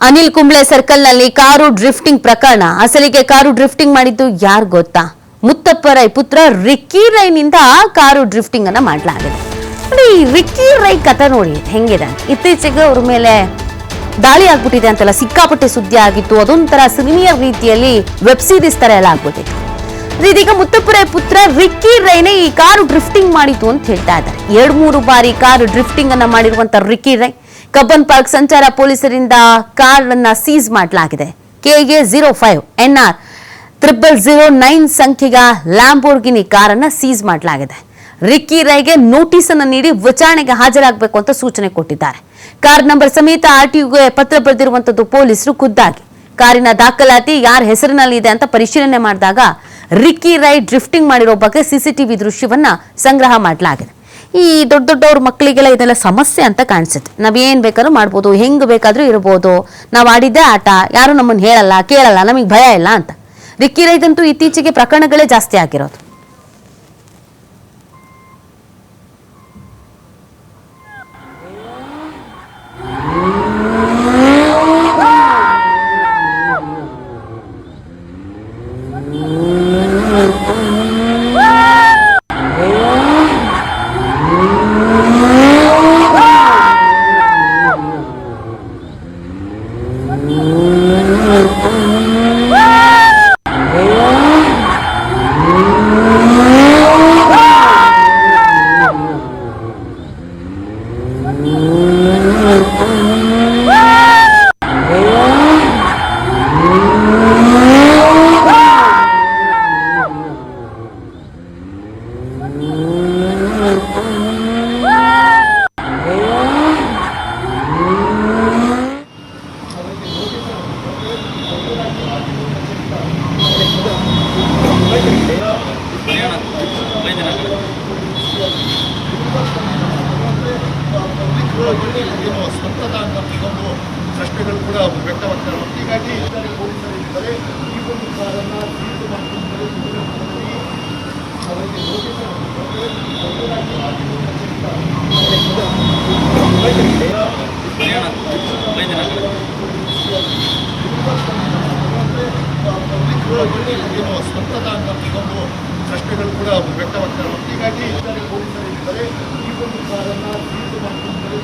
Anil Kumble ಸರ್ಕಲ್ನಲ್ಲಿ car drifting ಪ್ರಕರಣ. ಅಸಲಿಗೆ car drifting ಮಾಡಿದ್ದು ಯಾರು ಗೊತ್ತಾ? ಮುತ್ತಪ್ಪ ರೈ ಪುತ್ರ ರಿಕ್ಕಿ ರೈನಿಂದ ಕಾರು ಡ್ರಿಫ್ಟಿಂಗ್ ಅನ್ನ ಮಾಡಲಾಗಿದೆ. ನೋಡಿ, ರಿಕ್ಕಿ ರೈ ಕಥೆ ನೋಡಿ ಹೆಂಗಿದೆ. ಇತ್ತೀಚೆಗೆ ಅವ್ರ ಮೇಲೆ ದಾಳಿ ಆಗ್ಬಿಟ್ಟಿದೆ ಅಂತೆಲ್ಲ ಸಿಕ್ಕಾಪಟ್ಟೆ ಸುದ್ದಿ ಆಗಿತ್ತು. ಅದೊಂಥರ ಸಿನಿಮಾ ರೀತಿಯಲ್ಲಿ ವೆಬ್ ಸೀರೀಸ್ ತರ ಎಲ್ಲ ಆಗ್ಬಿಟ್ಟಿತ್ತು. ಇದೀಗ ಮುತ್ತಪ್ಪ ರೈ ಪುತ್ರ ರಿಕ್ಕಿ ರೈನೇ ಈ ಕಾರು ಡ್ರಿಫ್ಟಿಂಗ್ ಮಾಡಿತು ಅಂತ ಹೇಳ್ತಾ ಇದ್ದಾರೆ. 2-3 ಬಾರಿ ಕಾರು ಡ್ರಿಫ್ಟಿಂಗ್ ಅನ್ನ ಮಾಡಿರುವಂತ ರಿಕ್ಕಿ ರೈ ಕಬ್ಬನ್ ಪಾರ್ಕ್ ಸಂಚಾರ ಪೊಲೀಸರಿಂದ ಕಾರ್ ಅನ್ನ ಸೀಸ್ ಮಾಡಲಾಗಿದೆ. KA 05 NR 0009 ಸಂಖ್ಯೆಯ ಲ್ಯಾಂಬೋರ್ಗಿನಿ ಕಾರನ್ನ ಸೀಸ್ ಮಾಡಲಾಗಿದೆ. ರಿಕ್ಕಿ ರೈಗೆ ನೋಟಿಸ್ ಅನ್ನು ನೀಡಿ ವಿಚಾರಣೆಗೆ ಹಾಜರಾಗಬೇಕು ಅಂತ ಸೂಚನೆ ಕೊಟ್ಟಿದ್ದಾರೆ. ಕಾರ್ ನಂಬರ್ ಸಮೇತ RTOಗೆ ಪತ್ರ ಬರೆದಿರುವಂತದ್ದು ಪೊಲೀಸರು ಖುದ್ದಾಗಿ. ಕಾರಿನ ದಾಖಲಾತಿ ಯಾರ ಹೆಸರಿನಲ್ಲಿ ಇದೆ ಅಂತ ಪರಿಶೀಲನೆ ಮಾಡಿದಾಗ ರಿಕ್ಕಿ ರೈ ಡ್ರಿಫ್ಟಿಂಗ್ ಮಾಡಿರೋ ಬಗ್ಗೆ CCTV ದೃಶ್ಯವನ್ನ ಸಂಗ್ರಹ ಮಾಡಲಾಗಿದೆ. ಈ ದೊಡ್ಡವ್ರ ಮಕ್ಕಳಿಗೆಲ್ಲ ಇದೆಲ್ಲ ಸಮಸ್ಯೆ ಅಂತ ಕಾಣಿಸುತ್ತೆ. ನಾವೇನ್ ಬೇಕಾದ್ರೂ ಮಾಡ್ಬೋದು, ಹೆಂಗ್ ಬೇಕಾದ್ರೂ ಇರ್ಬೋದು, ನಾವ್ ಆಡಿದ್ದೇ ಆಟ, ಯಾರು ನಮ್ಮನ್ನ ಹೇಳಲ್ಲ ಕೇಳಲ್ಲ, ನಮಗ್ ಭಯ ಇಲ್ಲ ಅಂತ. ರಿಕ್ಕಿ ರೈದಂತೂ ಇತ್ತೀಚೆಗೆ ಪ್ರಕರಣಗಳೇ ಜಾಸ್ತಿ ಆಗಿರೋದು. ಸ್ವಂತದ ಅನ್ನೋದು ಪ್ರಶ್ನೆಗಳು ಕೂಡ ವ್ಯಕ್ತವಾಗ್ತವೆ. ಹೀಗಾಗಿ ಪೊಲೀಸರಿದ್ದಾರೆ ಈ ಒಂದು ಕಾರನ್ನು ಸೀಸ್ ಮಾಡಿಕೊಂಡರೆ ಅವರಿಗೆ ಸ್ವಂತದ ಅನ್ನೋದು ಪ್ರಶ್ನೆಗಳು ಕೂಡ ವ್ಯಕ್ತವಾಗ್ತವೆ. ಹೀಗಾಗಿ ಪೊಲೀಸರಿದ್ದಾರೆ ಈ ಒಂದು ಕಾರನ್ನು ಸೀಸ್ ಮಾಡಿಕೊಂಡರೆ